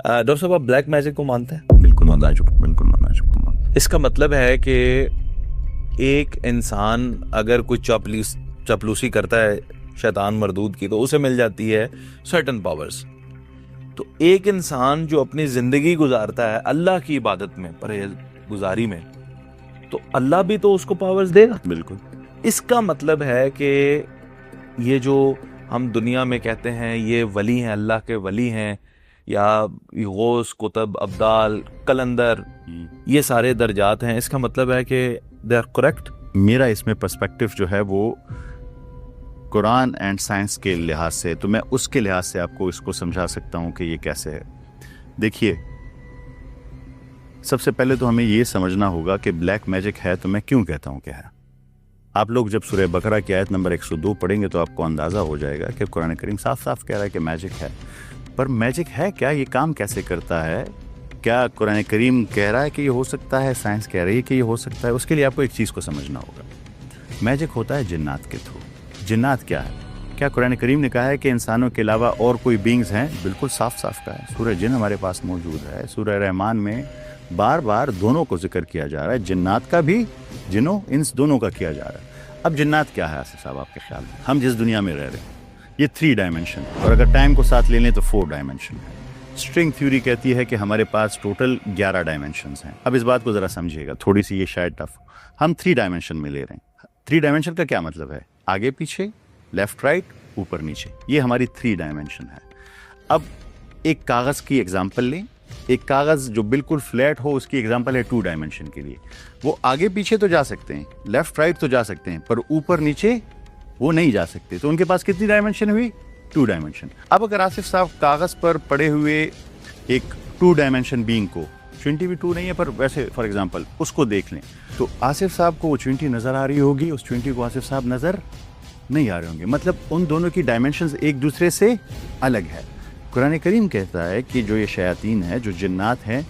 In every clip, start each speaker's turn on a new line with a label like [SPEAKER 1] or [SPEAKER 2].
[SPEAKER 1] Doctor صاحب آپ black magic کو مانتے ہیں؟
[SPEAKER 2] بالکل مانتا ہوں.
[SPEAKER 1] اس کا مطلب ہے کہ ایک انسان اگر کوئی چاپلوسی کرتا ہے شیطان مردود کی تو اسے مل جاتی ہے سرٹن پاورز. تو ایک انسان جو اپنی زندگی گزارتا ہے اللہ کی عبادت میں، پرہیز گزاری میں، تو اللہ بھی تو اس کو پاورز دے گا.
[SPEAKER 2] بالکل.
[SPEAKER 1] اس کا مطلب ہے کہ یہ جو ہم دنیا میں کہتے ہیں یہ ولی ہیں، اللہ کے ولی ہیں، یا غوث، قطب، ابدال، قلندر، یہ سارے درجات ہیں، اس کا مطلب ہے کہ دے آر کریکٹ.
[SPEAKER 2] میرا اس میں پرسپیکٹو جو ہے وہ قرآن اینڈ سائنس کے لحاظ سے، تو میں اس کے لحاظ سے آپ کو اس کو سمجھا سکتا ہوں کہ یہ کیسے ہے. دیکھیے، سب سے پہلے تو ہمیں یہ سمجھنا ہوگا کہ بلیک میجک ہے تو میں کیوں کہتا ہوں کہ ہے. آپ لوگ جب سورہ بقرہ کی آیت نمبر 102 پڑھیں گے تو آپ کو اندازہ ہو جائے گا کہ قرآن کریم صاف صاف کہہ رہا ہے کہ میجک ہے. پر میجک ہے کیا؟ یہ کام کیسے کرتا ہے؟ کیا قرآن کریم کہہ رہا ہے کہ یہ ہو سکتا ہے؟ سائنس کہہ رہی ہے کہ یہ ہو سکتا ہے؟ اس کے لیے آپ کو ایک چیز کو سمجھنا ہوگا. میجک ہوتا ہے جنات کے تھرو. جنات کیا ہے؟ کیا قرآن کریم نے کہا ہے کہ انسانوں کے علاوہ اور کوئی بینگز ہیں؟ بالکل صاف صاف کہا ہے. سورہ جن ہمارے پاس موجود ہے. سورہ رحمان میں بار بار دونوں کو ذکر کیا جا رہا ہے، جنات کا بھی، جنوں انس دونوں کا کیا جا رہا ہے. اب جنات کیا ہے آصف صاحب آپ کے خیال میں؟ ہم جس دنیا میں رہ رہے ہیں یہ 3 ڈائمنشن، اور اگر ٹائم کو ساتھ لے لیں تو 4 ڈائمنشن ہے. اسٹرنگ تھیوری کہتی ہے کہ ہمارے پاس ٹوٹل 11 ڈائمنشنز ہیں. اب اس بات کو ذرا سمجھیے گا، تھوڑی سی یہ شاید ٹف. ہم 3 ڈائمنشن میں لے رہے ہیں. 3 ڈائمنشن کا کیا مطلب ہے؟ آگے پیچھے، لیفٹ رائٹ، اوپر نیچے، یہ ہماری 3 ڈائمنشن ہے. اب ایک کاغذ کی ایگزامپل لیں. ایک کاغذ جو بالکل فلیٹ ہو اس کی ایگزامپل ہے 2 ڈائمنشن کے لیے. وہ آگے پیچھے تو جا سکتے ہیں، لیفٹ رائٹ تو جا سکتے ہیں، پر اوپر نیچے وہ نہیں جا سکتے. تو ان کے پاس کتنی ڈائمنشن ہوئی؟ 2 ڈائمنشن. اب اگر آصف صاحب کاغذ پر پڑے ہوئے ایک 2 ڈائمنشن بینگ کو، چونٹی بھی 2 نہیں ہے پر ویسے فار ایگزامپل اس کو دیکھ لیں، تو آصف صاحب کو وہ چونٹی نظر آ رہی ہوگی، اس چونٹی کو آصف صاحب نظر نہیں آ رہے ہوں گے. مطلب ان دونوں کی ڈائمنشنز ایک دوسرے سے الگ ہے. قرآن کریم کہتا ہے کہ جو یہ شیاطین ہیں، جو جنات ہیں،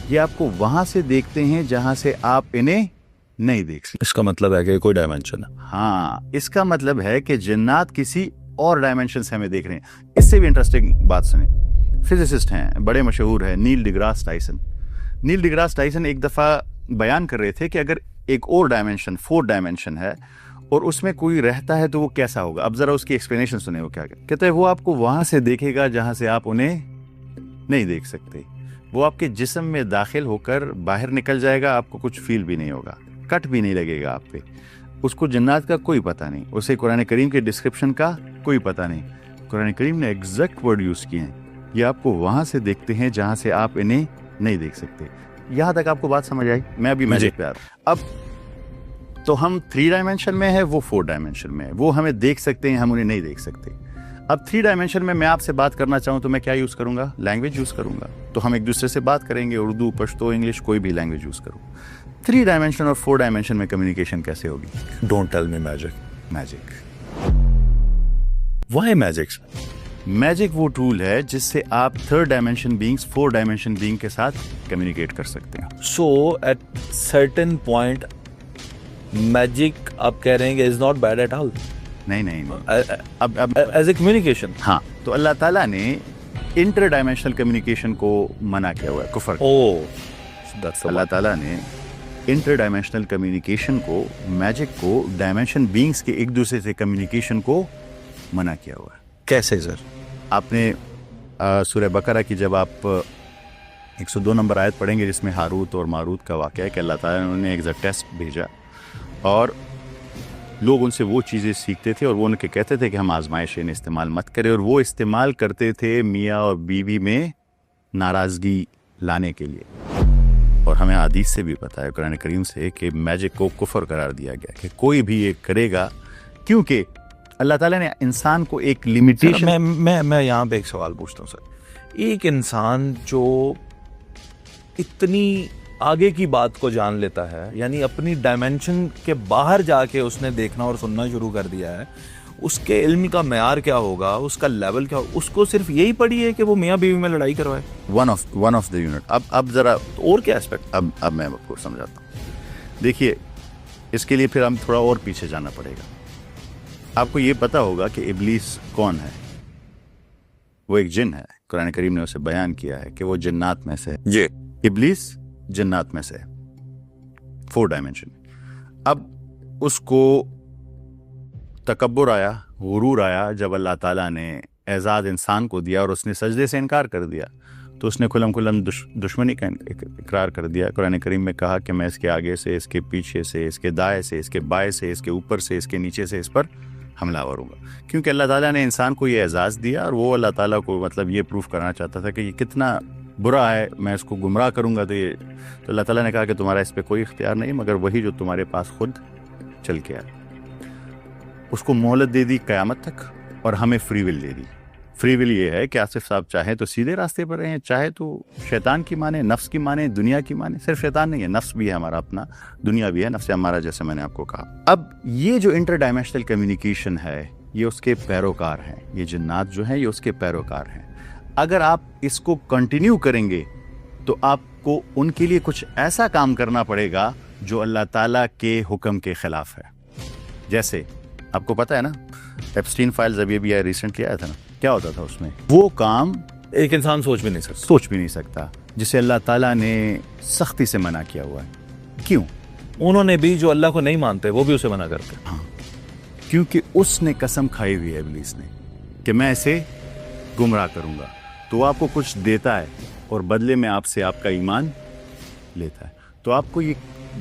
[SPEAKER 2] یہ آپ کو وہاں سے دیکھتے ہیں جہاں سے آپ انہیں نہیں دیکھ سکتے.
[SPEAKER 1] اس کا مطلب ہے کہ کوئی ڈائمنشن ہے.
[SPEAKER 2] ہاں، اس کا مطلب ہے کہ جنات کسی اور ڈائمنشن سے ہمیں دیکھ رہے ہیں. اس سے بھی انٹرسٹنگ بات سنیں. فزسسٹ ہیں، بڑے مشہور ہیں، نیل ڈیگراس ٹائسن. نیل ڈیگراس ٹائسن ایک دفعہ بیان کر رہے تھے کہ اگر ایک اور ڈائمنشن 4 ڈائمنشن ہے اور اس میں کوئی رہتا ہے تو وہ کیسا ہوگا. اب ذرا اس کی ایکسپلینیشن سنیں. وہ کیا کہتے ہیں؟ وہ آپ کو وہاں سے دیکھے گا جہاں سے آپ انہیں نہیں دیکھ سکتے. وہ آپ کے جسم میں داخل ہو کر باہر نکل جائے گا، آپ کو کچھ فیل بھی نہیں ہوگا، کٹ بھی نہیں لگے گا آپ پہ. اس کو جنات کا کوئی پتہ نہیں، اسے قرآن کریم کے ڈسکرپشن کا کوئی پتہ نہیں. قرآن کریم نے ایگزیکٹ ورڈ یوز کیے ہیں، یہ آپ کو وہاں سے دیکھتے ہیں جہاں سے آپ انہیں نہیں دیکھ سکتے. یہاں تک آپ کو بات سمجھ آئی؟ میں ابھی میجک پہ آ رہا ہوں. اب تو ہم 3 ڈائمنشن میں ہے، وہ 4 ڈائمنشن میں ہے. وہ ہمیں دیکھ سکتے ہیں، ہم انہیں نہیں دیکھ سکتے. اب 3 ڈائمنشن میں آپ سے بات کرنا چاہوں تو میں کیا یوز کروں گا؟ لینگویج یوز کروں گا. تو ہم ایک دوسرے سے بات کریں گے، اردو، پشتو، انگلش، کوئی بھی لینگویج یوز کروں. 3 ڈائمنشن اور 4 ڈائمنشن میں کمیونیکیشن کیسے ہوگی؟
[SPEAKER 1] Don't tell me magic.
[SPEAKER 2] Magic.
[SPEAKER 1] Why magic?
[SPEAKER 2] Magic وہ ٹول ہے جس سے آپ 3 ڈائمنشن بینگز 4 ڈائمنشن بینگ کے ساتھ کمیونیکیٹ کر سکتے ہیں.
[SPEAKER 1] So at certain point magic آپ کہہ رہے ہیں کہ is not bad at all.
[SPEAKER 2] نہیں. اب
[SPEAKER 1] ایز اے کمیونیکیشن.
[SPEAKER 2] ہاں، تو اللہ تعالیٰ نے انٹر ڈائمنشنل کمیونیکیشن کو منع کیا ہوا ہے، کفر. اللہ تعالیٰ نے انٹر ڈائمنشنل کمیونیکیشن کو، میجک کو، ڈائمنشن بینگز کے ایک دوسرے سے کمیونیکیشن کو منع کیا ہوا ہے.
[SPEAKER 1] کیسے سر؟
[SPEAKER 2] آپ نے سورہ بقرہ کی جب آپ 102 نمبر آیت پڑھیں گے جس میں ہاروت اور ماروت کا واقعہ ہے کہ اللہ تعالیٰ نے انہیں ایک ٹیسٹ بھیجا اور لوگ ان سے وہ چیزیں سیکھتے تھے اور وہ ان کے کہتے تھے کہ ہم آزمائش انہیں استعمال مت کریں، اور وہ استعمال کرتے تھے میاں اور بیوی میں ناراضگی لانے کے لیے. اور ہمیں حدیث سے بھی پتہ ہے، قرآن کریم سے، کہ میجک کو کفر قرار دیا گیا کہ کوئی بھی یہ کرے گا، کیونکہ اللہ تعالیٰ نے انسان کو ایک لمیٹیشن.
[SPEAKER 1] میں یہاں پہ ایک سوال پوچھتا ہوں سر. ایک انسان جو اتنی آگے کی بات کو جان لیتا ہے، یعنی اپنی ڈائمنشن کے باہر جا کے اس نے دیکھنا اور سننا شروع کر دیا ہے، اس کے علم کا معیار کیا ہوگا، اس کا لیول کیا ہوگا؟ اس کو صرف یہی پڑھی ہے کہ وہ میاں بیوی میں لڑائی کروائے.
[SPEAKER 2] One of the unit. اب ذرا
[SPEAKER 1] اور کیا اسپیکٹ؟
[SPEAKER 2] اب میں آپ کو سمجھاتا ہوں. دیکھیے، اس کے لیے پھر ہم تھوڑا اور پیچھے جانا پڑے گا. آپ کو یہ پتا ہوگا کہ ابلیس کون ہے؟ وہ ایک جن ہے. قرآن کریم نے اسے بیان کیا ہے کہ وہ جنات میں سے ہے.
[SPEAKER 1] جی.
[SPEAKER 2] ابلیس جنات میں سے ہے 4 ڈائمینشن. اب اس کو تکبر آیا, غرور آیا جب اللہ تعالیٰ نے اعزاز انسان کو دیا اور اس نے سجدے سے انکار کر دیا, تو اس نے کھلم دشمنی کا اقرار کر دیا. قرآن کریم میں کہا کہ میں اس کے آگے سے, اس کے پیچھے سے, اس کے دائیں سے, اس کے بائیں سے, اس کے اوپر سے, اس کے نیچے سے اس پر حملہ آور ہوں گا. کیونکہ اللہ تعالیٰ نے انسان کو یہ اعزاز دیا اور وہ اللہ تعالیٰ کو مطلب یہ پروف کرنا چاہتا تھا کہ یہ کتنا برا ہے, میں اس کو گمراہ کروں گا. تو اللہ تعالیٰ نے کہا کہ تمہارا اس پہ کوئی اختیار نہیں مگر وہی جو تمہارے پاس خود چل کے آئے. اس کو مہلت دے دی قیامت تک اور ہمیں free will they the. Free will یہ ہے کہ آصف صاحب چاہے تو سیدھے راستے پر رہیں, چاہے تو شیطان کی مانے, نفس کی مانے, دنیا کی مانے. صرف شیطان نہیں ہے, نفس بھی ہے ہمارا اپنا, دنیا بھی ہے, نفس ہمارا, جیسے میں نے آپ کو کہا. اب یہ جو انٹر ڈائمینشنل کمیونیکیشن ہے یہ اس کے پیروکار ہیں, یہ جنات جو ہیں یہ اس کے پیروکار ہیں. اگر آپ اس کو کنٹینیو کریں گے تو آپ کو ان کے لیے کچھ ایسا کام کرنا پڑے گا جو اللہ تعالیٰ کے حکم کے خلاف ہے. جیسے آپ کو پتہ ہے نا ایپسٹین فائلز ابھی ابھی ریسنٹلی آیا تھا نا, کیا ہوتا تھا اس میں, وہ کام
[SPEAKER 1] ایک انسان سوچ بھی نہیں
[SPEAKER 2] سکتا جسے اللہ تعالیٰ نے سختی سے منع کیا ہوا ہے. کیوں؟
[SPEAKER 1] انہوں نے بھی جو اللہ کو نہیں مانتے وہ بھی اسے منع کرتے.
[SPEAKER 2] ہاں, کیونکہ اس نے قسم کھائی ہوئی ہے ابلیس نے کہ میں اسے گمراہ کروں گا. تو وہ آپ کو کچھ دیتا ہے اور بدلے میں آپ سے آپ کا ایمان لیتا ہے. تو آپ کو یہ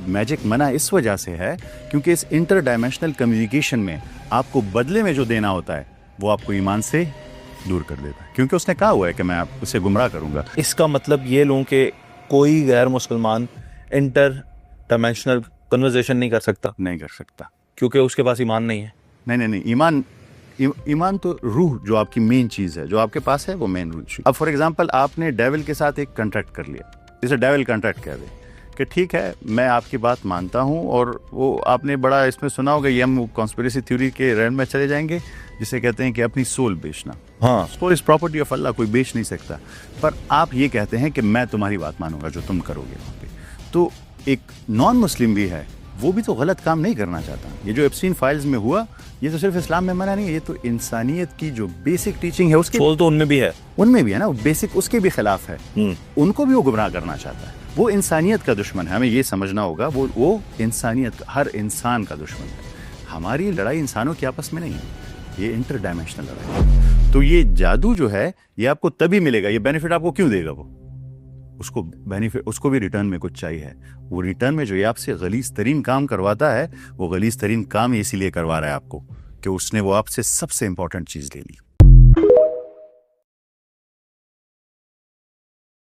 [SPEAKER 2] میجک منع اس وجہ سے ہے کیونکہ اس انٹر ڈائمینشنل کمیونیکیشن میں آپ کو بدلے میں جو دینا ہوتا ہے وہ آپ کو ایمان سے دور کر دیتا ہے, کیونکہ اس نے کہا ہوا ہے کہ میں آپ اسے گمراہ کروں گا.
[SPEAKER 1] اس کا مطلب یہ لوں کہ کوئی غیر مسلمان انٹر ڈائمینشنل کنورزیشن نہیں کر سکتا کیونکہ اس کے پاس ایمان نہیں ہے.
[SPEAKER 2] نہیں, ایمان تو روح جو آپ کی مین چیز ہے, جو آپ کے پاس ہے وہ مین روح. اب فار ایگزامپل آپ نے ڈیول کے ساتھ ایک کنٹریکٹ کر لیا, جسے ڈیول کنٹریکٹ کہہ دیں کہ ٹھیک ہے میں آپ کی بات مانتا ہوں, اور وہ آپ نے بڑا اس میں سنا ہوگا, یہ ہم کانسپریسی تھیوری کے رین میں چلے جائیں گے جسے کہتے ہیں کہ اپنی سول بیچنا.
[SPEAKER 1] ہاں,
[SPEAKER 2] سول از پراپرٹی آف اللہ, کوئی بیچ نہیں سکتا. پر آپ یہ کہتے ہیں کہ میں تمہاری بات مانوں گا جو تم کرو گے وہاں پہ. تو ایک نان مسلم بھی ہے, وہ بھی تو غلط کام نہیں کرنا چاہتا. یہ جو ایپسٹین فائلز میں ہوا یہ تو صرف اسلام میں منع نہیں ہے, یہ تو انسانیت کی جو بیسک ٹیچنگ ہے اس کے
[SPEAKER 1] تو ان میں بھی ہے
[SPEAKER 2] نا, بیسک اس کے بھی خلاف ہے. ان کو بھی وہ گمراہ کرنا چاہتا ہے. وہ انسانیت کا دشمن ہے, ہمیں یہ سمجھنا ہوگا. وہ انسانیت کا, ہر انسان کا دشمن ہے. ہماری لڑائی انسانوں کے آپس میں نہیں ہے, یہ انٹر ڈائمینشنل لڑائی ہے. تو یہ جادو جو ہے یہ آپ کو تبھی ملے گا. یہ بینیفٹ آپ کو کیوں دے گا؟ وہ اس کو بینیفٹ, اس کو بھی ریٹرن میں کچھ چاہیے. وہ ریٹرن میں جو یہ آپ سے غلیظ ترین کام کرواتا ہے, وہ غلیظ ترین کام اسی لیے کروا رہا ہے آپ کو کہ اس نے وہ آپ سے سب سے امپورٹنٹ چیز لے لی.